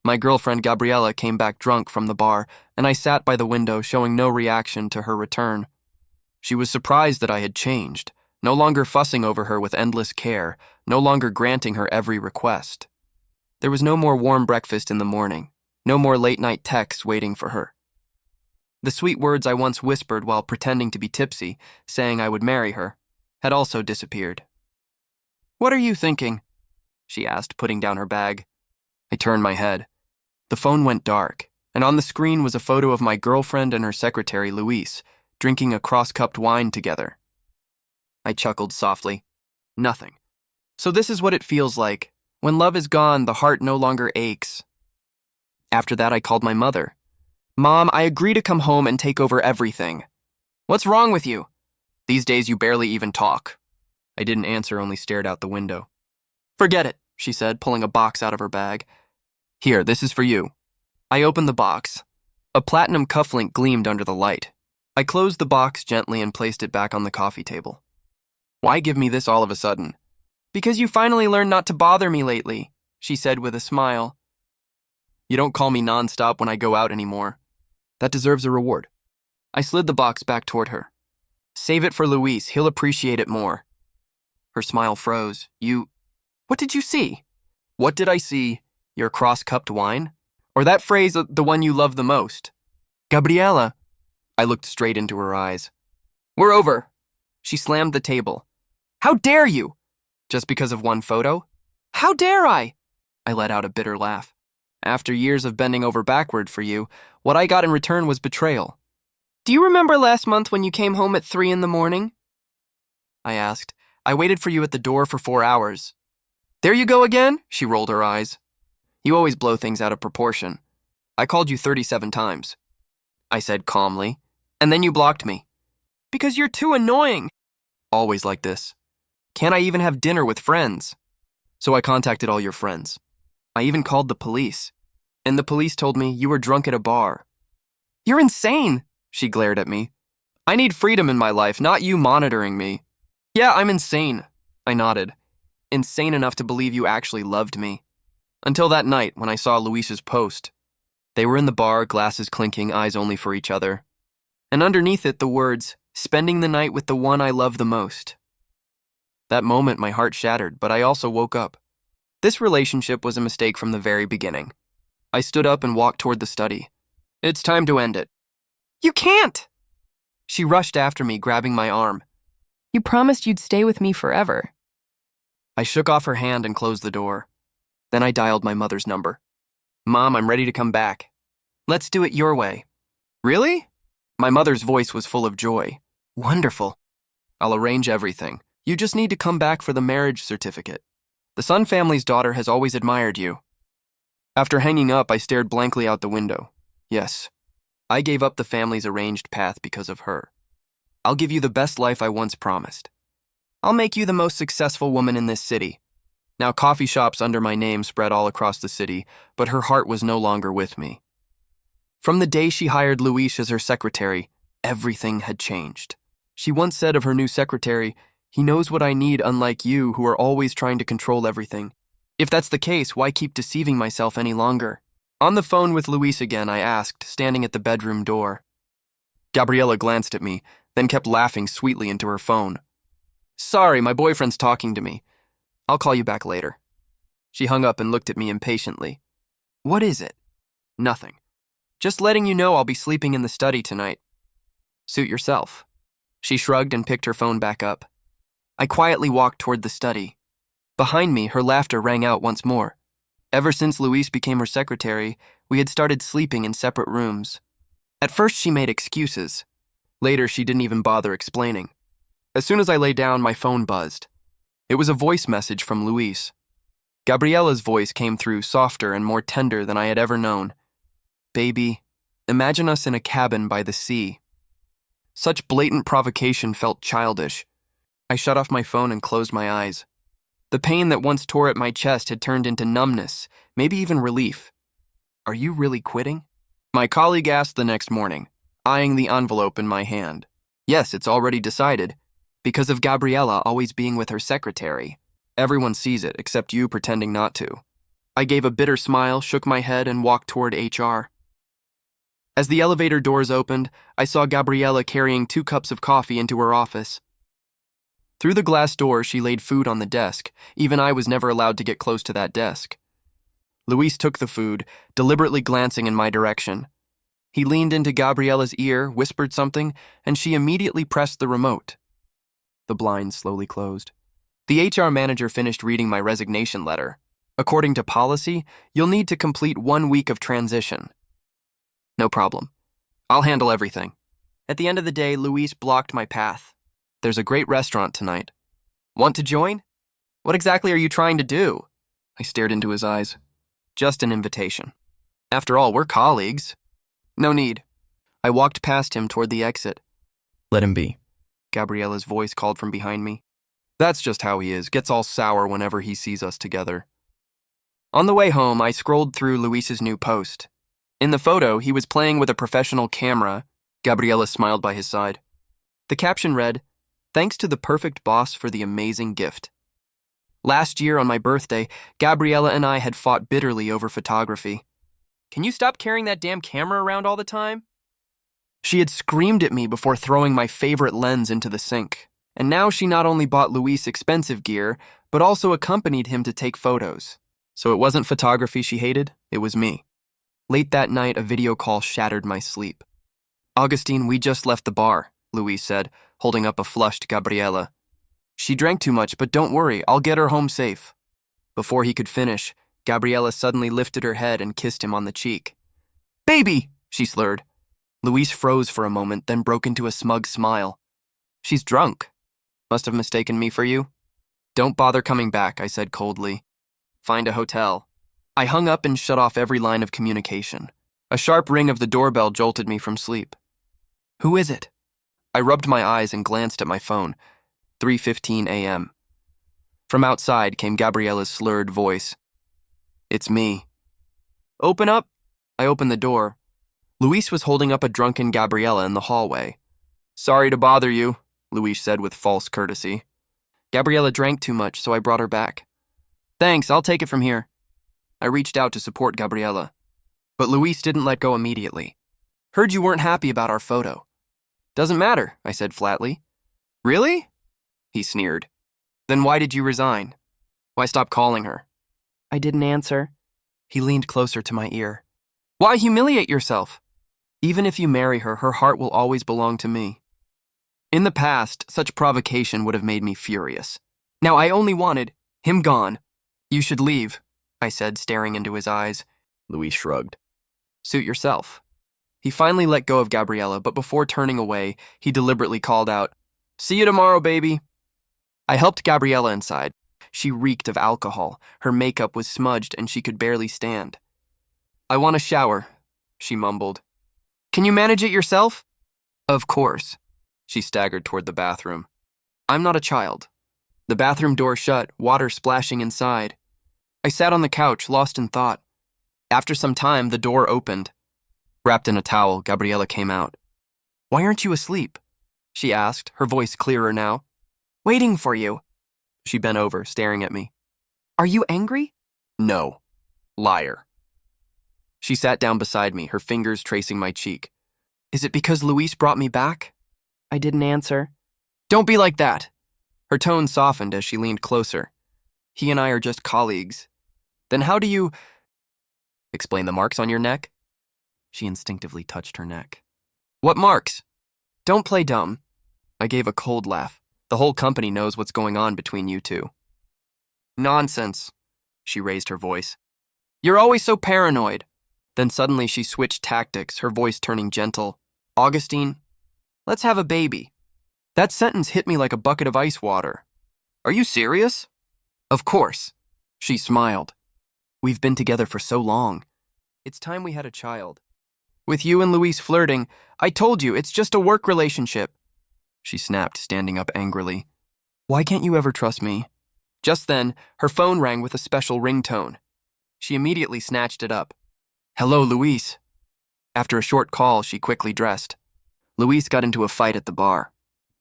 My girlfriend Gabriella came back drunk from the bar, and I sat by the window showing no reaction to her return. She was surprised that I had changed, no longer fussing over her with endless care, no longer granting her every request. There was no more warm breakfast in the morning, no more late-night texts waiting for her. The sweet words I once whispered while pretending to be tipsy, saying I would marry her, had also disappeared. "What are you thinking?" she asked, putting down her bag. I turned my head. The phone went dark, and on the screen was a photo of my girlfriend and her secretary, Louise, drinking a cross-cupped wine together. I chuckled softly. Nothing. So this is what it feels like. When love is gone, the heart no longer aches. After that, I called my mother. "Mom, I agree to come home and take over everything." "What's wrong with you?" "These days you barely even talk." I didn't answer, only stared out the window. "Forget it," she said, pulling a box out of her bag. "Here, this is for you." I opened the box. A platinum cufflink gleamed under the light. I closed the box gently and placed it back on the coffee table. "Why give me this all of a sudden?" "Because you finally learned not to bother me lately," she said with a smile. "You don't call me nonstop when I go out anymore. That deserves a reward." I slid the box back toward her. "Save it for Louise. He'll appreciate it more." Her smile froze. What did you see?" "What did I see? Your cross-cupped wine? Or that phrase, the one you love the most?" "Gabriela." I looked straight into her eyes. "We're over." She slammed the table. "How dare you?" "Just because of one photo?" "How dare I?" I let out a bitter laugh. "After years of bending over backward for you, what I got in return was betrayal." "Do you remember last month when you came home at 3 in the morning?" I asked. "I waited for you at the door for 4 hours." "There you go again?" She rolled her eyes. "You always blow things out of proportion. I called you 37 times. I said calmly. "And then you blocked me." "Because you're too annoying." "Always like this. Can't I even have dinner with friends?" "So I contacted all your friends. I even called the police. And the police told me you were drunk at a bar." "You're insane," she glared at me. "I need freedom in my life, not you monitoring me." "Yeah, I'm insane," I nodded. "Insane enough to believe you actually loved me. Until that night when I saw Louise's post. They were in the bar, glasses clinking, eyes only for each other. And underneath it, the words, 'Spending the night with the one I love the most.' That moment, my heart shattered, but I also woke up. This relationship was a mistake from the very beginning. I stood up and walked toward the study. "It's time to end it." "You can't!" She rushed after me, grabbing my arm. "You promised you'd stay with me forever." I shook off her hand and closed the door. Then I dialed my mother's number. "Mom, I'm ready to come back." "Let's do it your way." "Really?" My mother's voice was full of joy. "Wonderful. I'll arrange everything. You just need to come back for the marriage certificate. The Sun family's daughter has always admired you." After hanging up, I stared blankly out the window. Yes, I gave up the family's arranged path because of her. I'll give you the best life I once promised. I'll make you the most successful woman in this city. Now coffee shops under my name spread all across the city, but her heart was no longer with me. From the day she hired Louise as her secretary, everything had changed. She once said of her new secretary, "He knows what I need, unlike you, who are always trying to control everything." If that's the case, why keep deceiving myself any longer? On the phone with Louise again, I asked, standing at the bedroom door. Gabriella glanced at me, then kept laughing sweetly into her phone. "Sorry, my boyfriend's talking to me. I'll call you back later." She hung up and looked at me impatiently. "What is it?" "Nothing. Just letting you know I'll be sleeping in the study tonight." "Suit yourself." She shrugged and picked her phone back up. I quietly walked toward the study. Behind me, her laughter rang out once more. Ever since Louise became her secretary, we had started sleeping in separate rooms. At first, she made excuses. Later, she didn't even bother explaining. As soon as I lay down, my phone buzzed. It was a voice message from Louise. Gabriella's voice came through softer and more tender than I had ever known. "Baby, imagine us in a cabin by the sea." Such blatant provocation felt childish. I shut off my phone and closed my eyes. The pain that once tore at my chest had turned into numbness, maybe even relief. "Are you really quitting?" My colleague asked the next morning, eyeing the envelope in my hand. "Yes, it's already decided. Because of Gabriella always being with her secretary. Everyone sees it, except you pretending not to." I gave a bitter smile, shook my head, and walked toward HR. As the elevator doors opened, I saw Gabriella carrying 2 cups of coffee into her office. Through the glass door, she laid food on the desk. Even I was never allowed to get close to that desk. Louise took the food, deliberately glancing in my direction. He leaned into Gabriella's ear, whispered something, and she immediately pressed the remote. The blinds slowly closed. The HR manager finished reading my resignation letter. According to policy, you'll need to complete 1 week of transition. No problem. I'll handle everything. At the end of the day, Louise blocked my path. There's a great restaurant tonight. Want to join? What exactly are you trying to do? I stared into his eyes. Just an invitation. After all, we're colleagues. No need. I walked past him toward the exit. Let him be. Gabriella's voice called from behind me. That's just how he is, gets all sour whenever he sees us together. On the way home, I scrolled through Luis's new post. In the photo, he was playing with a professional camera. Gabriella smiled by his side. The caption read, "Thanks to the perfect boss for the amazing gift." Last year on my birthday, Gabriella and I had fought bitterly over photography. Can you stop carrying that damn camera around all the time? She had screamed at me before throwing my favorite lens into the sink. And now she not only bought Luis expensive gear, but also accompanied him to take photos. So it wasn't photography she hated, it was me. Late that night, a video call shattered my sleep. "Augustine, we just left the bar," Louise said, holding up a flushed Gabriella. "She drank too much, but don't worry, I'll get her home safe." Before he could finish, Gabriella suddenly lifted her head and kissed him on the cheek. "Baby!" she slurred. Louise froze for a moment, then broke into a smug smile. "She's drunk. Must have mistaken me for you." "Don't bother coming back," I said coldly. "Find a hotel." I hung up and shut off every line of communication. A sharp ring of the doorbell jolted me from sleep. "Who is it?" I rubbed my eyes and glanced at my phone. 3:15 a.m. From outside came Gabriella's slurred voice. "It's me." "Open up." I opened the door. Louise was holding up a drunken Gabriella in the hallway. "Sorry to bother you," Louise said with false courtesy. "Gabriella drank too much, so I brought her back." "Thanks, I'll take it from here." I reached out to support Gabriella. But Louise didn't let go immediately. "Heard you weren't happy about our photo." "Doesn't matter," I said flatly. "Really?" He sneered. "Then why did you resign? Why stop calling her?" I didn't answer. He leaned closer to my ear. "Why humiliate yourself? Even if you marry her, her heart will always belong to me." In the past, such provocation would have made me furious. Now I only wanted him gone. "You should leave," I said, staring into his eyes. Louise shrugged. "Suit yourself." He finally let go of Gabriella, but before turning away, he deliberately called out, "See you tomorrow, baby." I helped Gabriella inside. She reeked of alcohol. Her makeup was smudged and she could barely stand. "I want a shower," she mumbled. "Can you manage it yourself?" "Of course." She staggered toward the bathroom. "I'm not a child." The bathroom door shut, water splashing inside. I sat on the couch, lost in thought. After some time, the door opened. Wrapped in a towel, Gabriella came out. "Why aren't you asleep?" she asked, her voice clearer now. "Waiting for you." She bent over, staring at me. "Are you angry?" "No." "Liar." She sat down beside me, her fingers tracing my cheek. "Is it because Louise brought me back?" I didn't answer. "Don't be like that." Her tone softened as she leaned closer. "He and I are just colleagues." "Then how do you—" "Explain the marks on your neck?" She instinctively touched her neck. "What marks?" "Don't play dumb." I gave a cold laugh. "The whole company knows what's going on between you two." "Nonsense." She raised her voice. "You're always so paranoid." Then suddenly she switched tactics, her voice turning gentle. "Augustine, let's have a baby." That sentence hit me like a bucket of ice water. "Are you serious?" "Of course." She smiled. "We've been together for so long. It's time we had a child. With you and Louise flirting, I told you, it's just a work relationship." She snapped, standing up angrily. "Why can't you ever trust me?" Just then, her phone rang with a special ringtone. She immediately snatched it up. "Hello, Louise." After a short call, she quickly dressed. Louise got into a fight at the bar.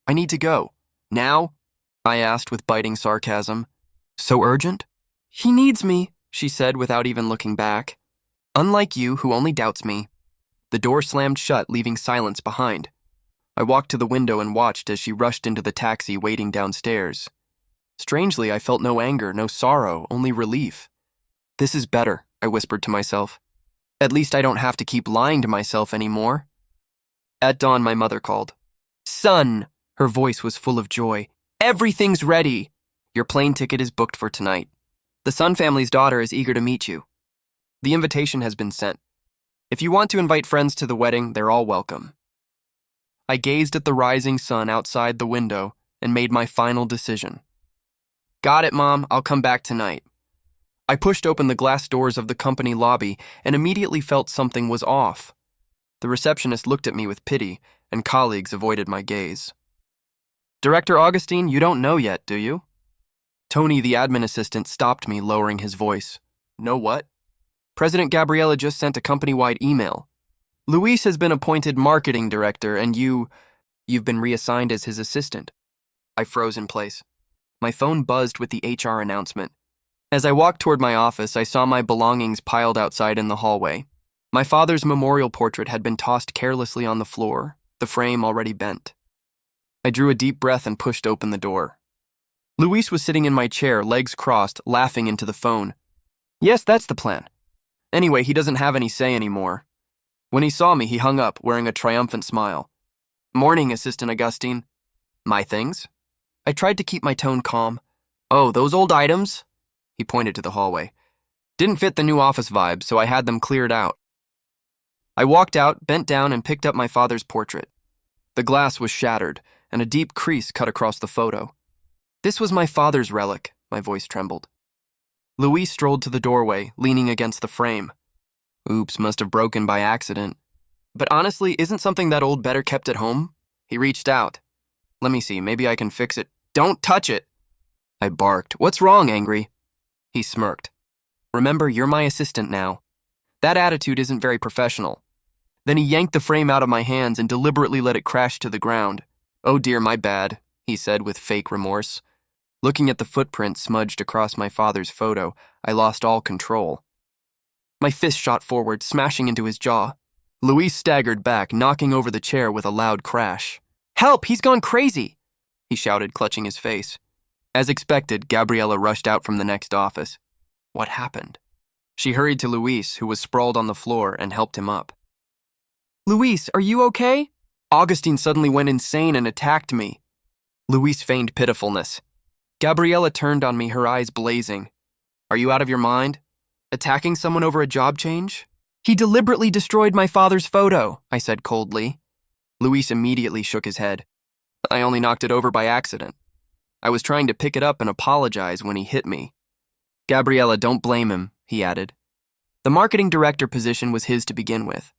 "I need to go." "Now?" I asked with biting sarcasm. "So urgent?" "He needs me," she said without even looking back. Unlike you, who only doubts me. The door slammed shut, leaving silence behind. I walked to the window and watched as she rushed into the taxi waiting downstairs. Strangely, I felt no anger, no sorrow, only relief. This is better, I whispered to myself. At least I don't have to keep lying to myself anymore. At dawn, my mother called. Son! Her voice was full of joy. Everything's ready! Your plane ticket is booked for tonight. The Sun family's daughter is eager to meet you. The invitation has been sent. If you want to invite friends to the wedding, they're all welcome. I gazed at the rising sun outside the window and made my final decision. Got it, Mom. I'll come back tonight. I pushed open the glass doors of the company lobby and immediately felt something was off. The receptionist looked at me with pity, and colleagues avoided my gaze. Director Augustine, you don't know yet, do you? Tony, the admin assistant, stopped me, lowering his voice. Know what? President Gabriella just sent a company-wide email. Louise has been appointed marketing director, and you've been reassigned as his assistant. I froze in place. My phone buzzed with the HR announcement. As I walked toward my office, I saw my belongings piled outside in the hallway. My father's memorial portrait had been tossed carelessly on the floor, the frame already bent. I drew a deep breath and pushed open the door. Louise was sitting in my chair, legs crossed, laughing into the phone. Yes, that's the plan. Anyway, he doesn't have any say anymore. When he saw me, he hung up, wearing a triumphant smile. Morning, Assistant Augustine. My things? I tried to keep my tone calm. Oh, those old items? He pointed to the hallway. Didn't fit the new office vibe, so I had them cleared out. I walked out, bent down, and picked up my father's portrait. The glass was shattered, and a deep crease cut across the photo. This was my father's relic, my voice trembled. Louise strolled to the doorway, leaning against the frame. Oops, must have broken by accident. But honestly, isn't something that old better kept at home? He reached out. Let me see, maybe I can fix it. Don't touch it! I barked. What's wrong, Angry? He smirked. Remember, you're my assistant now. That attitude isn't very professional. Then he yanked the frame out of my hands and deliberately let it crash to the ground. Oh dear, my bad, he said with fake remorse. Looking at the footprint smudged across my father's photo, I lost all control. My fist shot forward, smashing into his jaw. Louise staggered back, knocking over the chair with a loud crash. Help! He's gone crazy! He shouted, clutching his face. As expected, Gabriella rushed out from the next office. What happened? She hurried to Louise, who was sprawled on the floor, and helped him up. Louise, are you okay? Augustine suddenly went insane and attacked me. Louise feigned pitifulness. Gabriella turned on me, her eyes blazing. Are you out of your mind? Attacking someone over a job change? He deliberately destroyed my father's photo, I said coldly. Louise immediately shook his head. I only knocked it over by accident. I was trying to pick it up and apologize when he hit me. Gabriella, don't blame him, he added. The marketing director position was his to begin with.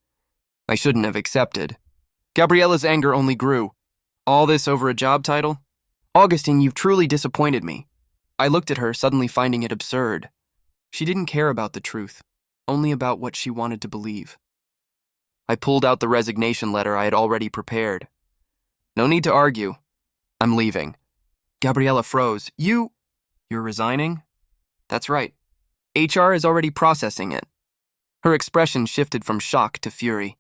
I shouldn't have accepted. Gabriella's anger only grew. All this over a job title? Augustine, you've truly disappointed me. I looked at her, suddenly finding it absurd. She didn't care about the truth, only about what she wanted to believe. I pulled out the resignation letter I had already prepared. No need to argue. I'm leaving. Gabriella froze. You're resigning? That's right. HR is already processing it. Her expression shifted from shock to fury.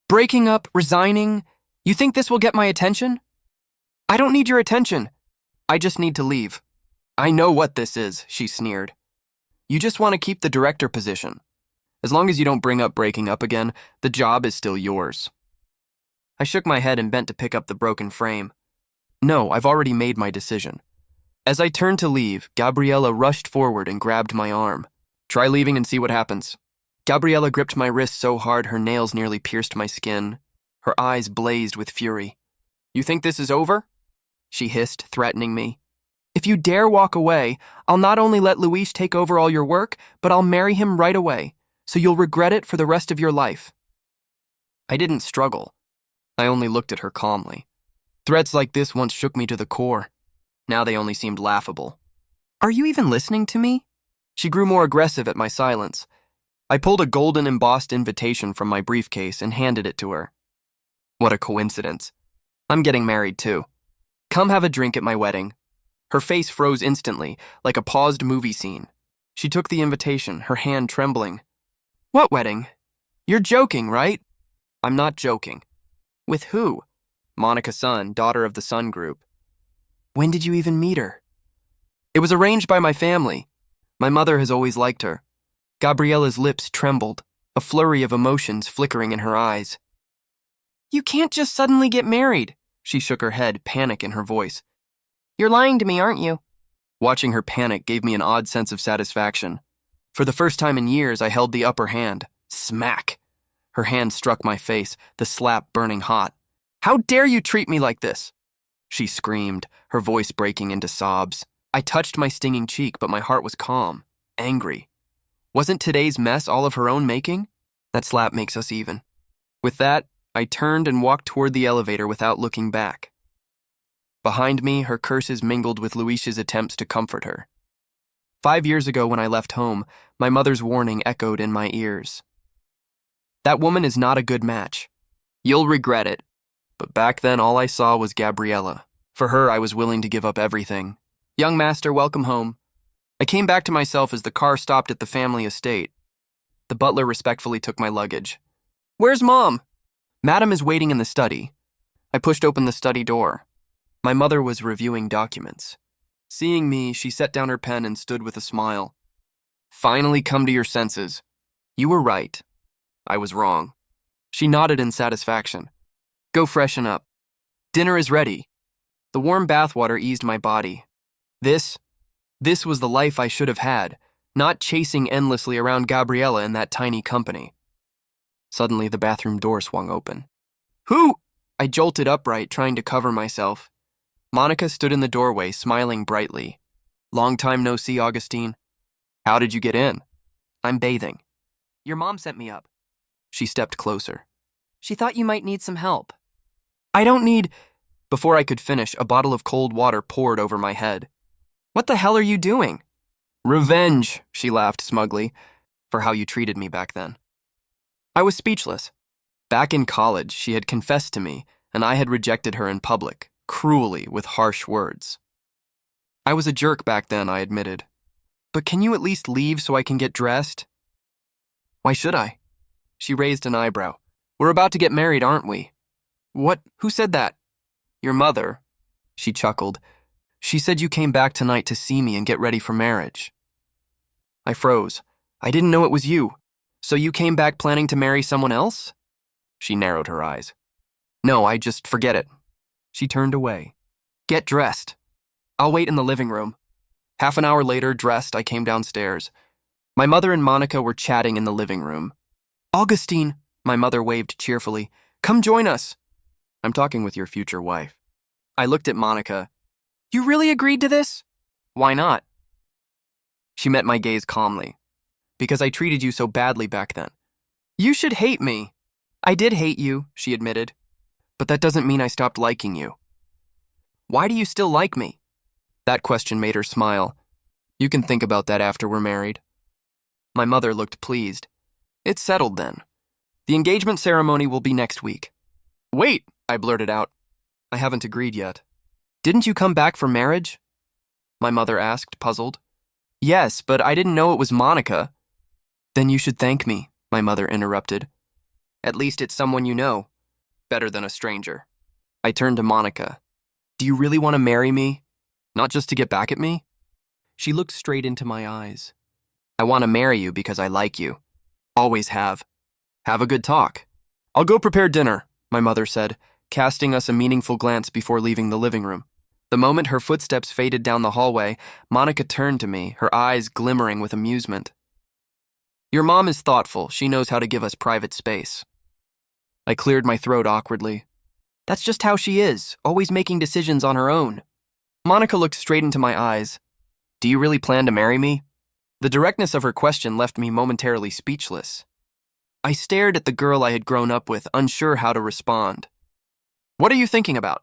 Breaking up, resigning? You think this will get my attention? I don't need your attention. I just need to leave. I know what this is, she sneered. You just want to keep the director position. As long as you don't bring up breaking up again, the job is still yours. I shook my head and bent to pick up the broken frame. No, I've already made my decision. As I turned to leave, Gabriella rushed forward and grabbed my arm. Try leaving and see what happens. Gabriella gripped my wrist so hard her nails nearly pierced my skin. Her eyes blazed with fury. You think this is over? She hissed, threatening me. If you dare walk away, I'll not only let Louise take over all your work, but I'll marry him right away, so you'll regret it for the rest of your life. I didn't struggle. I only looked at her calmly. Threats like this once shook me to the core. Now they only seemed laughable. Are you even listening to me? She grew more aggressive at my silence. I pulled a golden embossed invitation from my briefcase and handed it to her. What a coincidence. I'm getting married too. Come have a drink at my wedding. Her face froze instantly, like a paused movie scene. She took the invitation, her hand trembling. What wedding? You're joking, right? I'm not joking. With who? Monica Sun, daughter of the Sun Group. When did you even meet her? It was arranged by my family. My mother has always liked her. Gabriella's lips trembled, a flurry of emotions flickering in her eyes. You can't just suddenly get married. She shook her head, panic in her voice. You're lying to me, aren't you? Watching her panic gave me an odd sense of satisfaction. For the first time in years, I held the upper hand. Smack! Her hand struck my face, the slap burning hot. How dare you treat me like this? She screamed, her voice breaking into sobs. I touched my stinging cheek, but my heart was calm, angry. Wasn't today's mess all of her own making? That slap makes us even. With that, I turned and walked toward the elevator without looking back. Behind me, her curses mingled with Louise's attempts to comfort her. 5 years ago when I left home, my mother's warning echoed in my ears. That woman is not a good match. You'll regret it. But back then all I saw was Gabriella. For her, I was willing to give up everything. Young master, welcome home. I came back to myself as the car stopped at the family estate. The butler respectfully took my luggage. Where's Mom? Madam is waiting in the study. I pushed open the study door. My mother was reviewing documents. Seeing me, she set down her pen and stood with a smile. Finally come to your senses. You were right. I was wrong. She nodded in satisfaction. Go freshen up. Dinner is ready. The warm bathwater eased my body. This was the life I should have had, not chasing endlessly around Gabriella in that tiny company. Suddenly, the bathroom door swung open. Who? I jolted upright, trying to cover myself. Monica stood in the doorway, smiling brightly. Long time no see, Augustine. How did you get in? I'm bathing. Your mom sent me up. She stepped closer. She thought you might need some help. I don't need... Before I could finish, a bottle of cold water poured over my head. What the hell are you doing? Revenge, she laughed smugly, for how you treated me back then. I was speechless. Back in college, she had confessed to me, and I had rejected her in public, cruelly, with harsh words. I was a jerk back then, I admitted. But can you at least leave so I can get dressed? Why should I? She raised an eyebrow. We're about to get married, aren't we? What? Who said that? Your mother. She chuckled. She said you came back tonight to see me and get ready for marriage. I froze. I didn't know it was you. So you came back planning to marry someone else? She narrowed her eyes. No, I just forget it. She turned away. Get dressed. I'll wait in the living room. Half an hour later, dressed, I came downstairs. My mother and Monica were chatting in the living room. Augustine, my mother waved cheerfully. Come join us. I'm talking with your future wife. I looked at Monica. You really agreed to this? Why not? She met my gaze calmly. Because I treated you so badly back then. You should hate me. I did hate you, she admitted. But that doesn't mean I stopped liking you. Why do you still like me? That question made her smile. You can think about that after we're married. My mother looked pleased. It's settled then. The engagement ceremony will be next week. Wait, I blurted out. I haven't agreed yet. Didn't you come back for marriage? My mother asked, puzzled. Yes, but I didn't know it was Monica. Then you should thank me, my mother interrupted. At least it's someone you know. Better than a stranger. I turned to Monica. Do you really want to marry me? Not just to get back at me? She looked straight into my eyes. I want to marry you because I like you. Always have. Have a good talk. I'll go prepare dinner, my mother said, casting us a meaningful glance before leaving the living room. The moment her footsteps faded down the hallway, Monica turned to me, her eyes glimmering with amusement. Your mom is thoughtful. She knows how to give us private space. I cleared my throat awkwardly. That's just how she is, always making decisions on her own. Monica looked straight into my eyes. Do you really plan to marry me? The directness of her question left me momentarily speechless. I stared at the girl I had grown up with, unsure how to respond. What are you thinking about?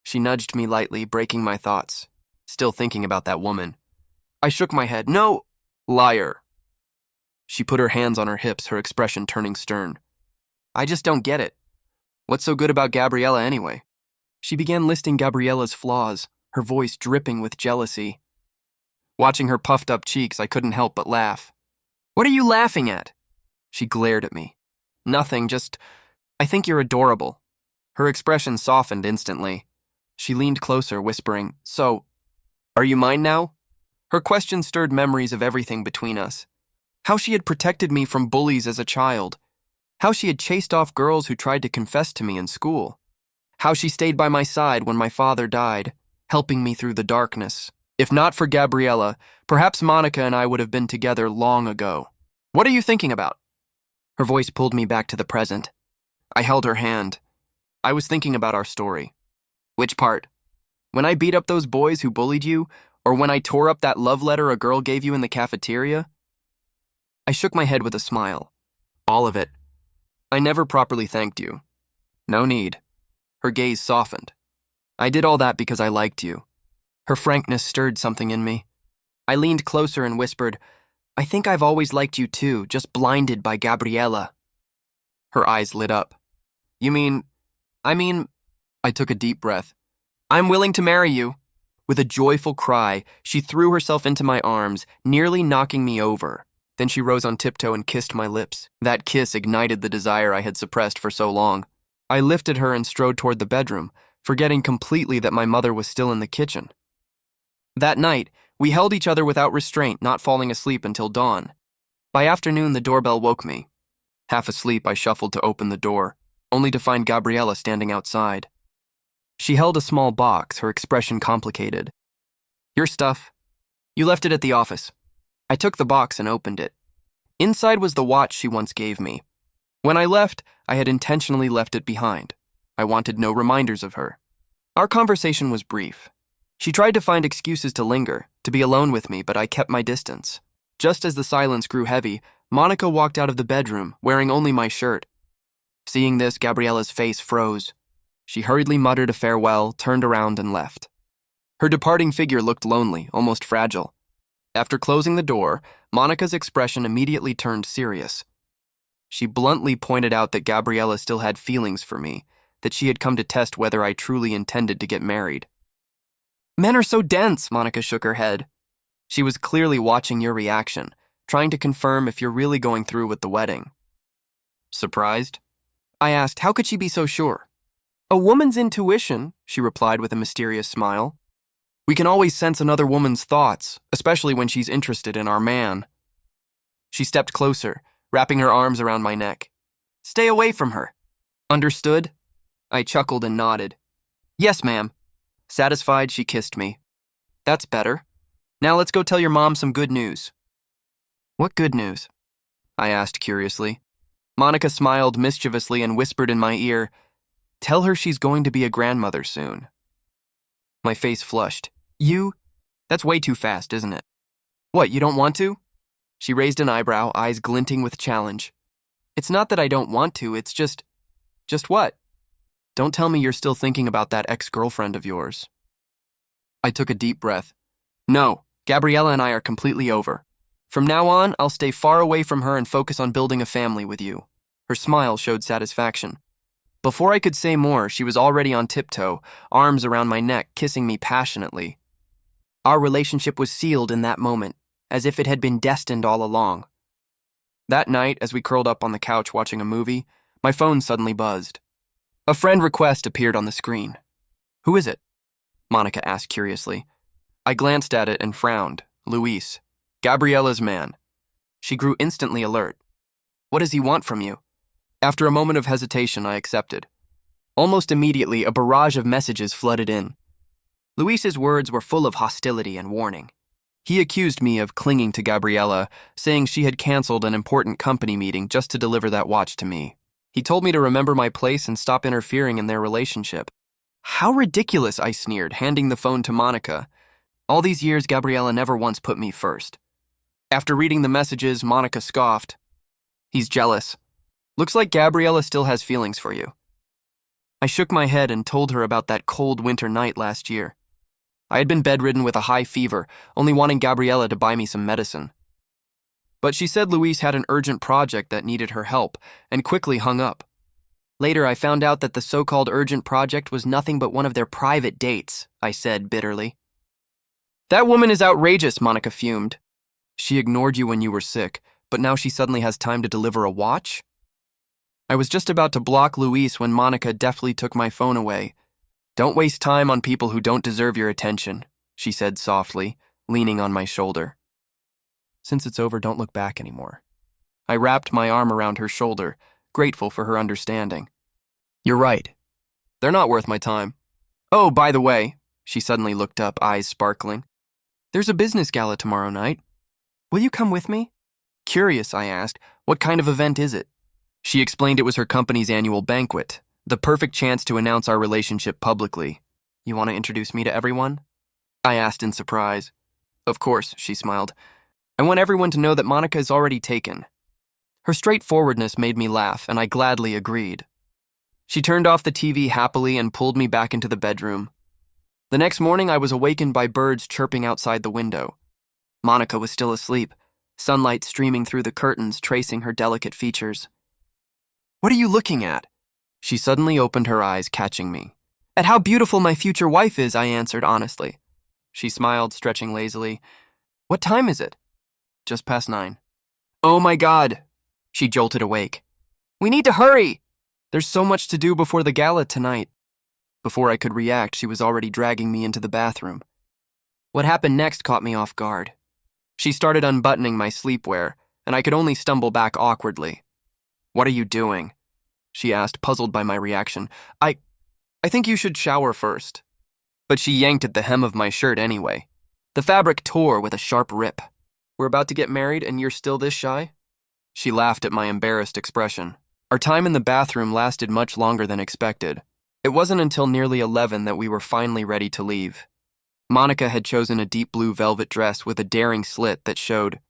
She nudged me lightly, breaking my thoughts. Still thinking about that woman. I shook my head. No, liar. She put her hands on her hips, her expression turning stern. I just don't get it. What's so good about Gabriella anyway? She began listing Gabriella's flaws, her voice dripping with jealousy. Watching her puffed up cheeks, I couldn't help but laugh. "What are you laughing at?" She glared at me. "Nothing, just, I think you're adorable." Her expression softened instantly. She leaned closer, whispering, "So, are you mine now?" Her question stirred memories of everything between us. How she had protected me from bullies as a child. How she had chased off girls who tried to confess to me in school. How she stayed by my side when my father died, helping me through the darkness. If not for Gabriella, perhaps Monica and I would have been together long ago. "What are you thinking about?" Her voice pulled me back to the present. I held her hand. I was thinking about our story. "Which part? When I beat up those boys who bullied you, or when I tore up that love letter a girl gave you in the cafeteria?" I shook my head with a smile. "All of it. I never properly thanked you." "No need." Her gaze softened. "I did all that because I liked you." Her frankness stirred something in me. I leaned closer and whispered, "I think I've always liked you too, just blinded by Gabriella." Her eyes lit up. "You mean, I mean," I took a deep breath. "I'm willing to marry you." With a joyful cry, she threw herself into my arms, nearly knocking me over. Then she rose on tiptoe and kissed my lips. That kiss ignited the desire I had suppressed for so long. I lifted her and strode toward the bedroom, forgetting completely that my mother was still in the kitchen. That night, we held each other without restraint, not falling asleep until dawn. By afternoon, the doorbell woke me. Half asleep, I shuffled to open the door, only to find Gabriella standing outside. She held a small box, her expression complicated. "Your stuff. You left it at the office." I took the box and opened it. Inside was the watch she once gave me. When I left, I had intentionally left it behind. I wanted no reminders of her. Our conversation was brief. She tried to find excuses to linger, to be alone with me, but I kept my distance. Just as the silence grew heavy, Monica walked out of the bedroom, wearing only my shirt. Seeing this, Gabriella's face froze. She hurriedly muttered a farewell, turned around, and left. Her departing figure looked lonely, almost fragile. After closing the door, Monica's expression immediately turned serious. She bluntly pointed out that Gabriella still had feelings for me, that she had come to test whether I truly intended to get married. "Men are so dense," Monica shook her head. "She was clearly watching your reaction, trying to confirm if you're really going through with the wedding." Surprised? I asked, how could she be so sure? "A woman's intuition," she replied with a mysterious smile. "We can always sense another woman's thoughts, especially when she's interested in our man." She stepped closer, wrapping her arms around my neck. "Stay away from her." "Understood?" I chuckled and nodded. "Yes, ma'am." Satisfied, she kissed me. "That's better. Now let's go tell your mom some good news." "What good news?" I asked curiously. Monica smiled mischievously and whispered in my ear, "Tell her she's going to be a grandmother soon." My face flushed. "You? That's way too fast, isn't it?" "What, you don't want to?" She raised an eyebrow, eyes glinting with challenge. "It's not that I don't want to, it's just... Just what? Don't tell me you're still thinking about that ex-girlfriend of yours." I took a deep breath. "No, Gabriella and I are completely over. From now on, I'll stay far away from her and focus on building a family with you." Her smile showed satisfaction. Before I could say more, she was already on tiptoe, arms around my neck, kissing me passionately. Our relationship was sealed in that moment, as if it had been destined all along. That night, as we curled up on the couch watching a movie, my phone suddenly buzzed. A friend request appeared on the screen. "Who is it?" Monica asked curiously. I glanced at it and frowned. Louise, Gabriella's man. She grew instantly alert. "What does he want from you?" After a moment of hesitation, I accepted. Almost immediately, a barrage of messages flooded in. Luis's words were full of hostility and warning. He accused me of clinging to Gabriella, saying she had canceled an important company meeting just to deliver that watch to me. He told me to remember my place and stop interfering in their relationship. "How ridiculous," I sneered, handing the phone to Monica. All these years, Gabriella never once put me first. After reading the messages, Monica scoffed. "He's jealous. Looks like Gabriella still has feelings for you." I shook my head and told her about that cold winter night last year. I had been bedridden with a high fever, only wanting Gabriella to buy me some medicine. But she said Louise had an urgent project that needed her help, and quickly hung up. Later, I found out that the so-called urgent project was nothing but one of their private dates, I said bitterly. That woman is outrageous, Monica fumed. She ignored you when you were sick, but now she suddenly has time to deliver a watch? I was just about to block Louise when Monica deftly took my phone away. Don't waste time on people who don't deserve your attention, she said softly, leaning on my shoulder. Since it's over, don't look back anymore. I wrapped my arm around her shoulder, grateful for her understanding. You're right. They're not worth my time. Oh, by the way, she suddenly looked up, eyes sparkling. There's a business gala tomorrow night. Will you come with me? Curious, I asked, what kind of event is it? She explained it was her company's annual banquet, the perfect chance to announce our relationship publicly. You want to introduce me to everyone? I asked in surprise. Of course, she smiled. I want everyone to know that Monica is already taken. Her straightforwardness made me laugh, and I gladly agreed. She turned off the TV happily and pulled me back into the bedroom. The next morning, I was awakened by birds chirping outside the window. Monica was still asleep, sunlight streaming through the curtains, tracing her delicate features. What are you looking at? She suddenly opened her eyes, catching me. At how beautiful my future wife is, I answered honestly. She smiled, stretching lazily. What time is it? Just past 9. Oh my God! She jolted awake. We need to hurry! There's so much to do before the gala tonight. Before I could react, she was already dragging me into the bathroom. What happened next caught me off guard. She started unbuttoning my sleepwear, and I could only stumble back awkwardly. What are you doing? She asked, puzzled by my reaction. I think you should shower first. But she yanked at the hem of my shirt anyway. The fabric tore with a sharp rip. We're about to get married and you're still this shy? She laughed at my embarrassed expression. Our time in the bathroom lasted much longer than expected. It wasn't until nearly 11 that we were finally ready to leave. Monica had chosen a deep blue velvet dress with a daring slit that showed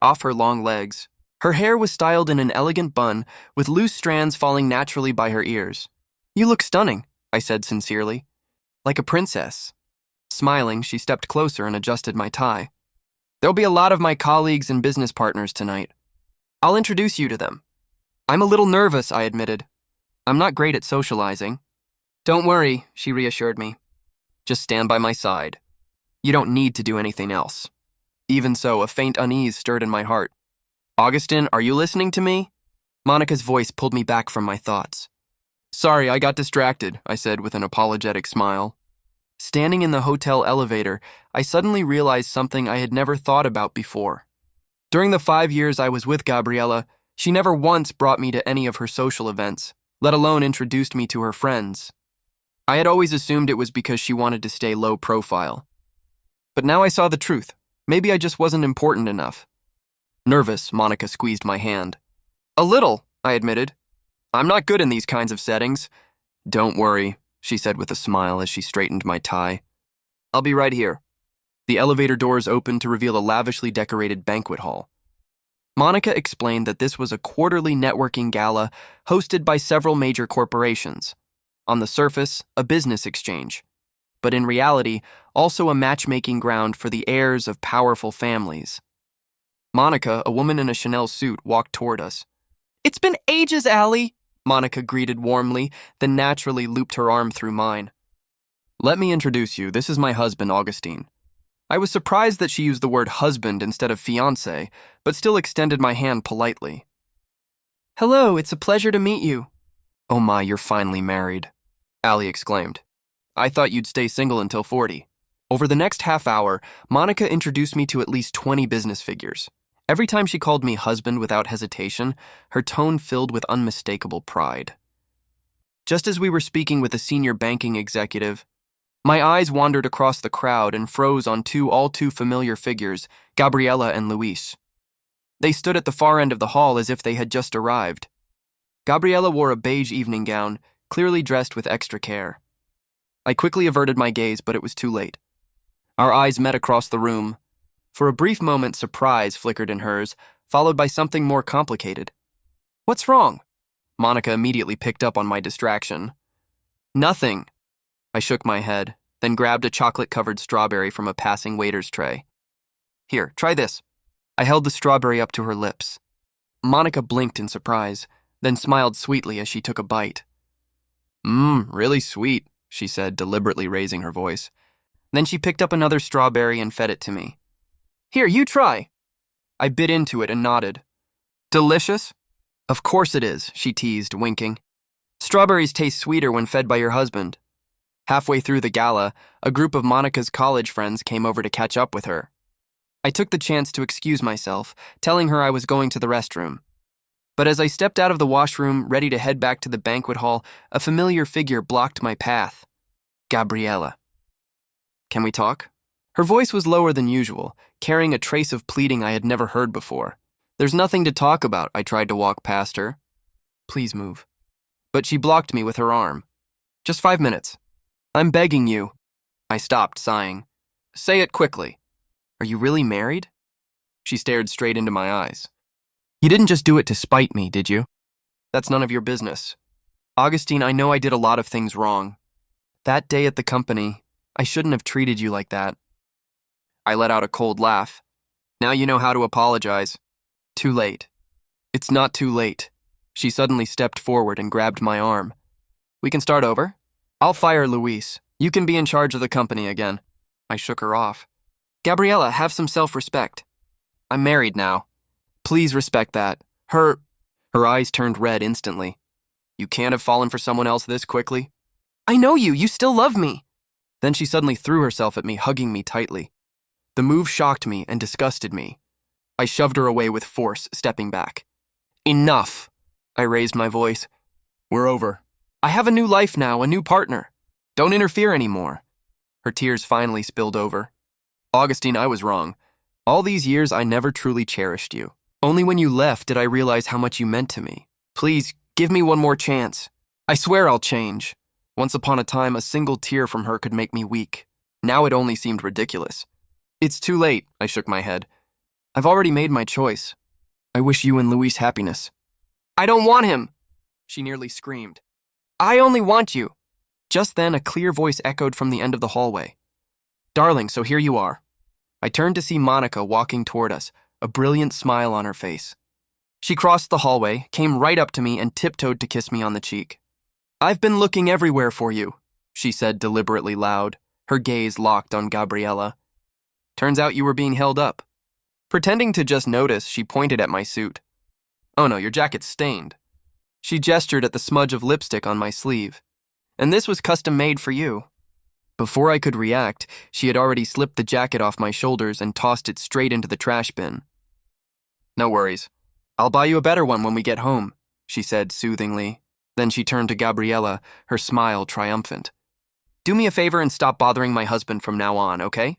off her long legs. Her hair was styled in an elegant bun, with loose strands falling naturally by her ears. You look stunning, I said sincerely. Like a princess. Smiling, she stepped closer and adjusted my tie. There'll be a lot of my colleagues and business partners tonight. I'll introduce you to them. I'm a little nervous, I admitted. I'm not great at socializing. Don't worry, she reassured me. Just stand by my side. You don't need to do anything else. Even so, a faint unease stirred in my heart. Augustin, are you listening to me? Monica's voice pulled me back from my thoughts. Sorry, I got distracted, I said with an apologetic smile. Standing in the hotel elevator, I suddenly realized something I had never thought about before. During the 5 years I was with Gabriella, she never once brought me to any of her social events, let alone introduced me to her friends. I had always assumed it was because she wanted to stay low profile. But now I saw the truth. Maybe I just wasn't important enough. Nervous, Monica squeezed my hand. A little, I admitted. I'm not good in these kinds of settings. Don't worry, she said with a smile as she straightened my tie. I'll be right here. The elevator doors opened to reveal a lavishly decorated banquet hall. Monica explained that this was a quarterly networking gala hosted by several major corporations. On the surface, a business exchange, but in reality, also a matchmaking ground for the heirs of powerful families. Monica, a woman in a Chanel suit, walked toward us. It's been ages, Allie, Monica greeted warmly, then naturally looped her arm through mine. Let me introduce you. This is my husband, Augustine. I was surprised that she used the word husband instead of fiancé, but still extended my hand politely. Hello, it's a pleasure to meet you. Oh my, you're finally married, Allie exclaimed. I thought you'd stay single until 40. Over the next half hour, Monica introduced me to at least 20 business figures. Every time she called me husband without hesitation, her tone filled with unmistakable pride. Just as we were speaking with a senior banking executive, my eyes wandered across the crowd and froze on two all too familiar figures, Gabriella and Louise. They stood at the far end of the hall as if they had just arrived. Gabriella wore a beige evening gown, clearly dressed with extra care. I quickly averted my gaze, but it was too late. Our eyes met across the room. For a brief moment, surprise flickered in hers, followed by something more complicated. What's wrong? Monica immediately picked up on my distraction. Nothing. I shook my head, then grabbed a chocolate-covered strawberry from a passing waiter's tray. Here, try this. I held the strawberry up to her lips. Monica blinked in surprise, then smiled sweetly as she took a bite. Really sweet, she said, deliberately raising her voice. Then she picked up another strawberry and fed it to me. Here, you try. I bit into it and nodded. Delicious? Of course it is, she teased, winking. Strawberries taste sweeter when fed by your husband. Halfway through the gala, a group of Monica's college friends came over to catch up with her. I took the chance to excuse myself, telling her I was going to the restroom. But as I stepped out of the washroom, ready to head back to the banquet hall, a familiar figure blocked my path. Gabriela. Can we talk? Her voice was lower than usual, carrying a trace of pleading I had never heard before. There's nothing to talk about, I tried to walk past her. Please move. But she blocked me with her arm. Just 5 minutes. I'm begging you. I stopped, sighing. Say it quickly. Are you really married? She stared straight into my eyes. You didn't just do it to spite me, did you? That's none of your business. Augustine, I know I did a lot of things wrong. That day at the company, I shouldn't have treated you like that. I let out a cold laugh. Now you know how to apologize. Too late. It's not too late. She suddenly stepped forward and grabbed my arm. We can start over? I'll fire Louise. You can be in charge of the company again. I shook her off. Gabriella, have some self-respect. I'm married now. Please respect that. Her eyes turned red instantly. You can't have fallen for someone else this quickly? I know you. You still love me. Then she suddenly threw herself at me, hugging me tightly. The move shocked me and disgusted me. I shoved her away with force, stepping back. Enough. I raised my voice. We're over. I have a new life now, a new partner. Don't interfere anymore. Her tears finally spilled over. Augustine, I was wrong. All these years, I never truly cherished you. Only when you left did I realize how much you meant to me. Please, give me one more chance. I swear I'll change. Once upon a time, a single tear from her could make me weak. Now it only seemed ridiculous. It's too late, I shook my head. I've already made my choice. I wish you and Louise happiness. I don't want him, she nearly screamed. I only want you. Just then, a clear voice echoed from the end of the hallway. Darling, so here you are. I turned to see Monica walking toward us, a brilliant smile on her face. She crossed the hallway, came right up to me, and tiptoed to kiss me on the cheek. I've been looking everywhere for you, she said deliberately loud, her gaze locked on Gabriella. Turns out you were being held up. Pretending to just notice, she pointed at my suit. Oh no, your jacket's stained. She gestured at the smudge of lipstick on my sleeve. And this was custom made for you. Before I could react, she had already slipped the jacket off my shoulders and tossed it straight into the trash bin. No worries. I'll buy you a better one when we get home, she said soothingly. Then she turned to Gabriella, her smile triumphant. Do me a favor and stop bothering my husband from now on, okay?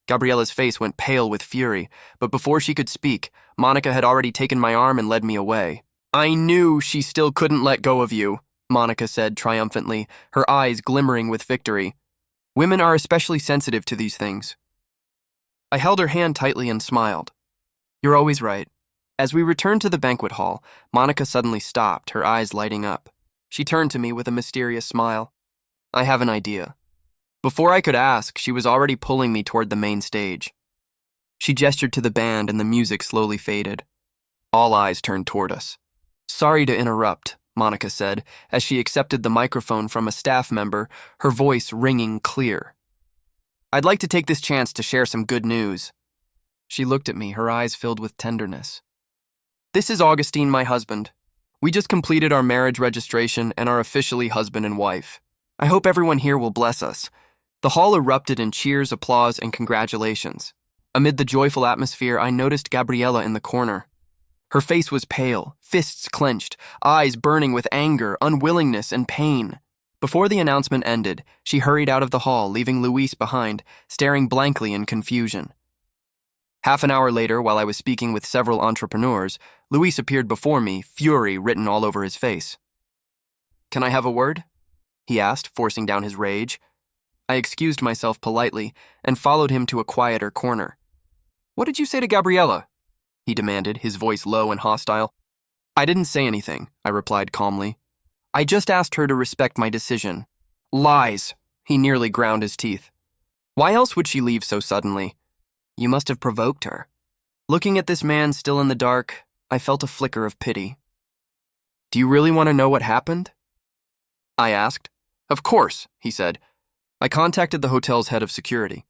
Gabriella's face went pale with fury, but before she could speak, Monica had already taken my arm and led me away. I knew she still couldn't let go of you, Monica said triumphantly, her eyes glimmering with victory. Women are especially sensitive to these things. I held her hand tightly and smiled. You're always right. As we returned to the banquet hall, Monica suddenly stopped, her eyes lighting up. She turned to me with a mysterious smile. I have an idea. Before I could ask, she was already pulling me toward the main stage. She gestured to the band and the music slowly faded. All eyes turned toward us. Sorry to interrupt, Monica said, as she accepted the microphone from a staff member, her voice ringing clear. I'd like to take this chance to share some good news. She looked at me, her eyes filled with tenderness. This is Augustine, my husband. We just completed our marriage registration and are officially husband and wife. I hope everyone here will bless us. The hall erupted in cheers, applause, and congratulations. Amid the joyful atmosphere, I noticed Gabriella in the corner. Her face was pale, fists clenched, eyes burning with anger, unwillingness, and pain. Before the announcement ended, she hurried out of the hall, leaving Louise behind, staring blankly in confusion. Half an hour later, while I was speaking with several entrepreneurs, Louise appeared before me, fury written all over his face. Can I have a word? He asked, forcing down his rage. I excused myself politely and followed him to a quieter corner. What did you say to Gabriella? He demanded, his voice low and hostile. I didn't say anything, I replied calmly. I just asked her to respect my decision. Lies! He nearly ground his teeth. Why else would she leave so suddenly? You must have provoked her. Looking at this man still in the dark, I felt a flicker of pity. Do you really want to know what happened? I asked. Of course, he said. I contacted the hotel's head of security.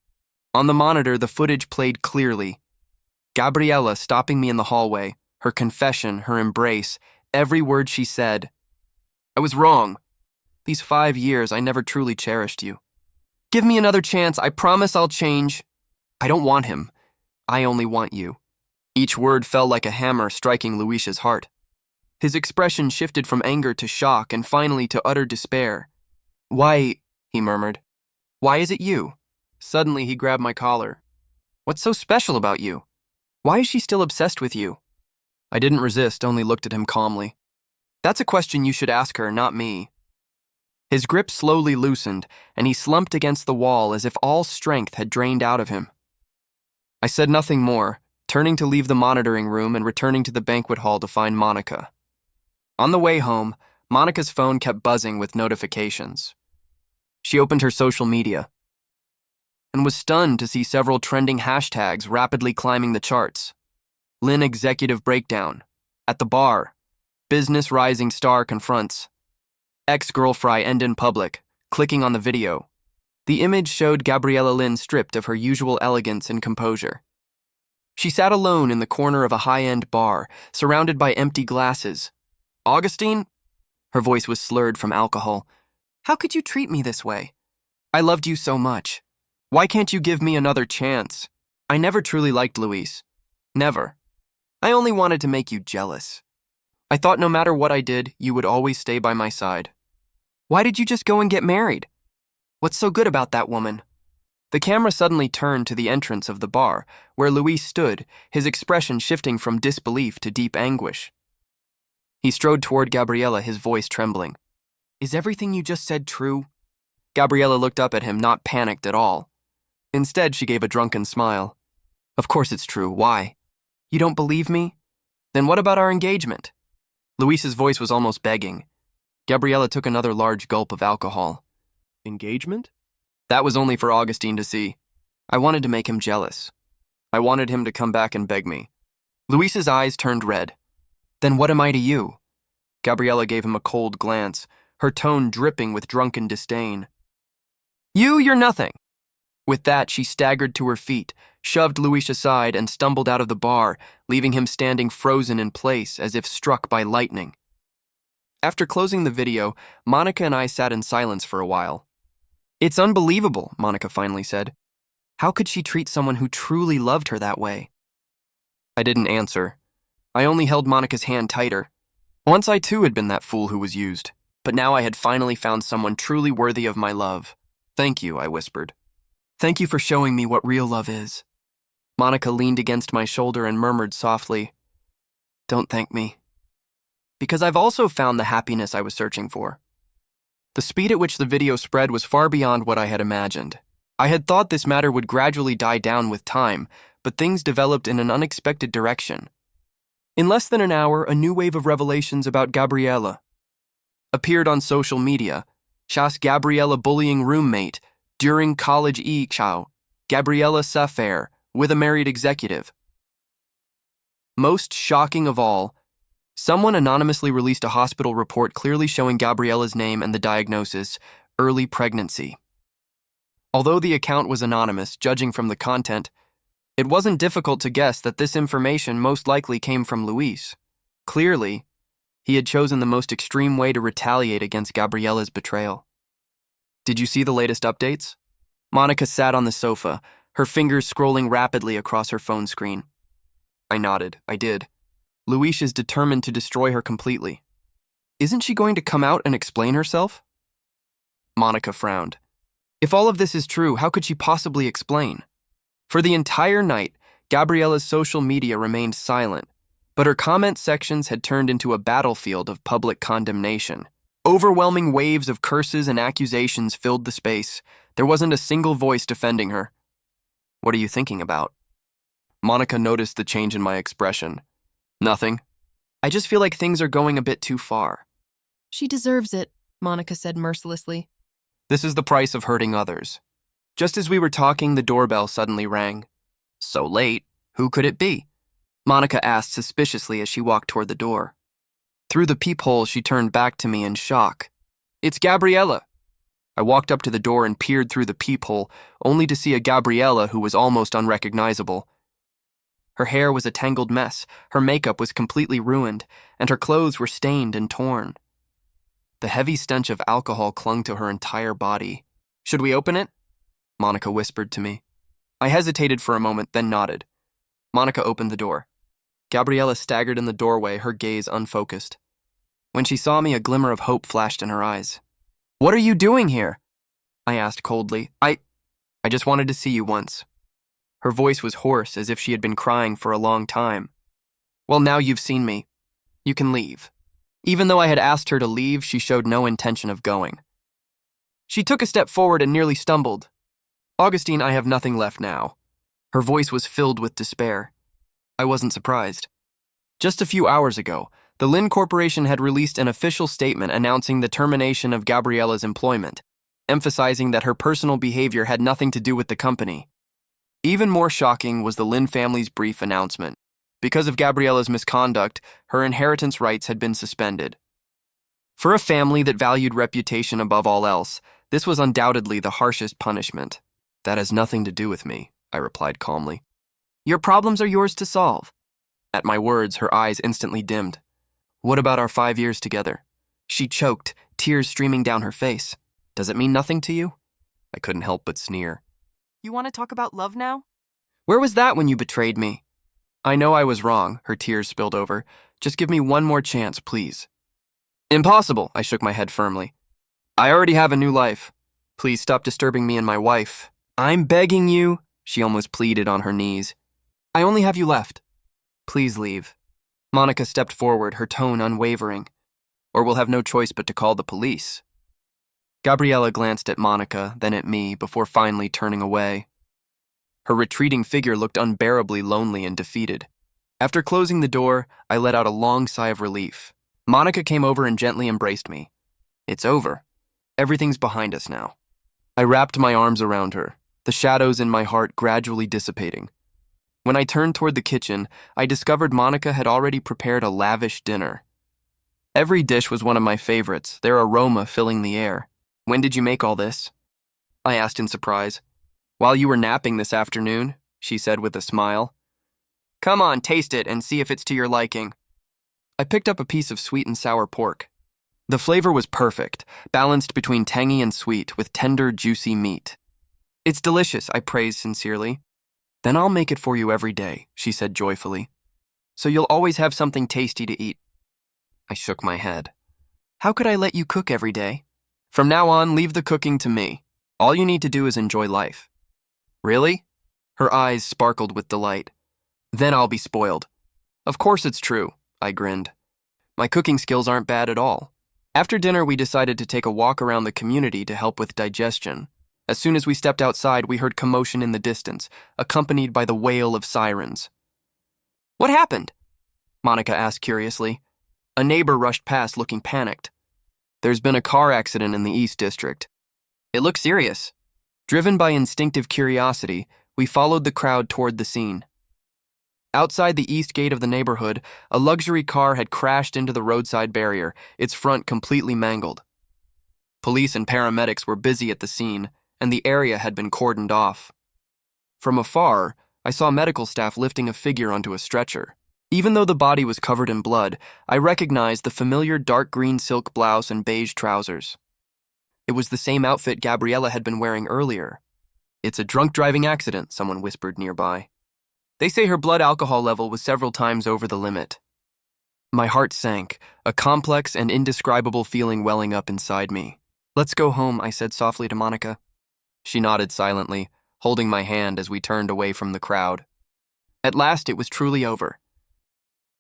On the monitor, the footage played clearly. Gabriella stopping me in the hallway, her confession, her embrace, every word she said. I was wrong. These 5 years, I never truly cherished you. Give me another chance, I promise I'll change. I don't want him. I only want you. Each word fell like a hammer striking Louise's heart. His expression shifted from anger to shock and finally to utter despair. Why, he murmured. Why is it you? Suddenly he grabbed my collar. What's so special about you? Why is she still obsessed with you? I didn't resist, only looked at him calmly. That's a question you should ask her, not me. His grip slowly loosened, and he slumped against the wall as if all strength had drained out of him. I said nothing more, turning to leave the monitoring room and returning to the banquet hall to find Monica. On the way home, Monica's phone kept buzzing with notifications. She opened her social media and was stunned to see several trending hashtags rapidly climbing the charts. Lynn executive breakdown. At the bar. Business rising star confronts. Ex-girlfriend end in public, clicking on the video. The image showed Gabriella Lynn stripped of her usual elegance and composure. She sat alone in the corner of a high-end bar, surrounded by empty glasses. Augustine? Her voice was slurred from alcohol. How could you treat me this way? I loved you so much. Why can't you give me another chance? I never truly liked Louise. Never. I only wanted to make you jealous. I thought no matter what I did, you would always stay by my side. Why did you just go and get married? What's so good about that woman? The camera suddenly turned to the entrance of the bar, where Louise stood, his expression shifting from disbelief to deep anguish. He strode toward Gabriella, his voice trembling. Is everything you just said true? Gabriella looked up at him, not panicked at all. Instead, she gave a drunken smile. Of course it's true. Why? You don't believe me? Then what about our engagement? Louise's voice was almost begging. Gabriella took another large gulp of alcohol. Engagement? That was only for Augustine to see. I wanted to make him jealous. I wanted him to come back and beg me. Louise's eyes turned red. Then what am I to you? Gabriella gave him a cold glance, her tone dripping with drunken disdain. You're nothing. With that, she staggered to her feet, shoved Louise aside, and stumbled out of the bar, leaving him standing frozen in place as if struck by lightning. After closing the video, Monica and I sat in silence for a while. It's unbelievable, Monica finally said. How could she treat someone who truly loved her that way? I didn't answer. I only held Monica's hand tighter. Once I too had been that fool who was used, but now I had finally found someone truly worthy of my love. Thank you, I whispered. Thank you for showing me what real love is. Monica leaned against my shoulder and murmured softly, Don't thank me. Because I've also found the happiness I was searching for. The speed at which the video spread was far beyond what I had imagined. I had thought this matter would gradually die down with time, but things developed in an unexpected direction. In less than an hour, a new wave of revelations about Gabriella appeared on social media. Chas Gabriella bullying roommate during college chow. Gabriella s'affaire with a married executive. Most shocking of all, someone anonymously released a hospital report clearly showing Gabriella's name and the diagnosis, early pregnancy. Although the account was anonymous, judging from the content, it wasn't difficult to guess that this information most likely came from Louise. Clearly, he had chosen the most extreme way to retaliate against Gabriella's betrayal. Did you see the latest updates? Monica sat on the sofa, her fingers scrolling rapidly across her phone screen. I nodded. I did. Louise is determined to destroy her completely. Isn't she going to come out and explain herself? Monica frowned. If all of this is true, how could she possibly explain? For the entire night, Gabriella's social media remained silent, but her comment sections had turned into a battlefield of public condemnation. Overwhelming waves of curses and accusations filled the space. There wasn't a single voice defending her. What are you thinking about? Monica noticed the change in my expression. Nothing. I just feel like things are going a bit too far. She deserves it, Monica said mercilessly. This is the price of hurting others. Just as we were talking, the doorbell suddenly rang. So late, who could it be? Monica asked suspiciously as she walked toward the door. Through the peephole, she turned back to me in shock. It's Gabriella. I walked up to the door and peered through the peephole, only to see a Gabriella who was almost unrecognizable. Her hair was a tangled mess, her makeup was completely ruined, and her clothes were stained and torn. The heavy stench of alcohol clung to her entire body. "Should we open it?" Monica whispered to me. I hesitated for a moment, then nodded. Monica opened the door. Gabriella staggered in the doorway, her gaze unfocused. When she saw me, a glimmer of hope flashed in her eyes. "What are you doing here?" I asked coldly. I just wanted to see you once." Her voice was hoarse, as if she had been crying for a long time. "Well, now you've seen me. You can leave." Even though I had asked her to leave, she showed no intention of going. She took a step forward and nearly stumbled. "Augustine, I have nothing left now." Her voice was filled with despair. I wasn't surprised. Just a few hours ago, the Lynn Corporation had released an official statement announcing the termination of Gabriella's employment, emphasizing that her personal behavior had nothing to do with the company. Even more shocking was the Lynn family's brief announcement. Because of Gabriella's misconduct, her inheritance rights had been suspended. For a family that valued reputation above all else, this was undoubtedly the harshest punishment. "That has nothing to do with me," I replied calmly. "Your problems are yours to solve." At my words, her eyes instantly dimmed. "What about our 5 years together?" She choked, tears streaming down her face. "Does it mean nothing to you?" I couldn't help but sneer. "You want to talk about love now?" "Where was that when you betrayed me?" "I know I was wrong," her tears spilled over. "Just give me one more chance, please." "Impossible," I shook my head firmly. "I already have a new life. Please stop disturbing me and my wife." "I'm begging you," she almost pleaded on her knees. "I only have you left. Please leave." Monica stepped forward, her tone unwavering. "Or we'll have no choice but to call the police." Gabriella glanced at Monica, then at me, before finally turning away. Her retreating figure looked unbearably lonely and defeated. After closing the door, I let out a long sigh of relief. Monica came over and gently embraced me. "It's over. Everything's behind us now." I wrapped my arms around her, the shadows in my heart gradually dissipating. When I turned toward the kitchen, I discovered Monica had already prepared a lavish dinner. Every dish was one of my favorites, their aroma filling the air. "When did you make all this?" I asked in surprise. "While you were napping this afternoon," she said with a smile. "Come on, taste it and see if it's to your liking." I picked up a piece of sweet and sour pork. The flavor was perfect, balanced between tangy and sweet, with tender, juicy meat. "It's delicious," I praised sincerely. "Then I'll make it for you every day," she said joyfully. "So you'll always have something tasty to eat." I shook my head. "How could I let you cook every day? From now on, leave the cooking to me. All you need to do is enjoy life." "Really?" Her eyes sparkled with delight. "Then I'll be spoiled." "Of course it's true," I grinned. "My cooking skills aren't bad at all." After dinner, we decided to take a walk around the community to help with digestion. As soon as we stepped outside, we heard commotion in the distance, accompanied by the wail of sirens. "What happened?" Monica asked curiously. A neighbor rushed past looking panicked. "There's been a car accident in the East District. It looks serious." Driven by instinctive curiosity, we followed the crowd toward the scene. Outside the east gate of the neighborhood, a luxury car had crashed into the roadside barrier, its front completely mangled. Police and paramedics were busy at the scene, and the area had been cordoned off. From afar, I saw medical staff lifting a figure onto a stretcher. Even though the body was covered in blood, I recognized the familiar dark green silk blouse and beige trousers. It was the same outfit Gabriella had been wearing earlier. "It's a drunk driving accident," someone whispered nearby. "They say her blood alcohol level was several times over the limit." My heart sank, a complex and indescribable feeling welling up inside me. "Let's go home," I said softly to Monica. She nodded silently, holding my hand as we turned away from the crowd. At last it was truly over.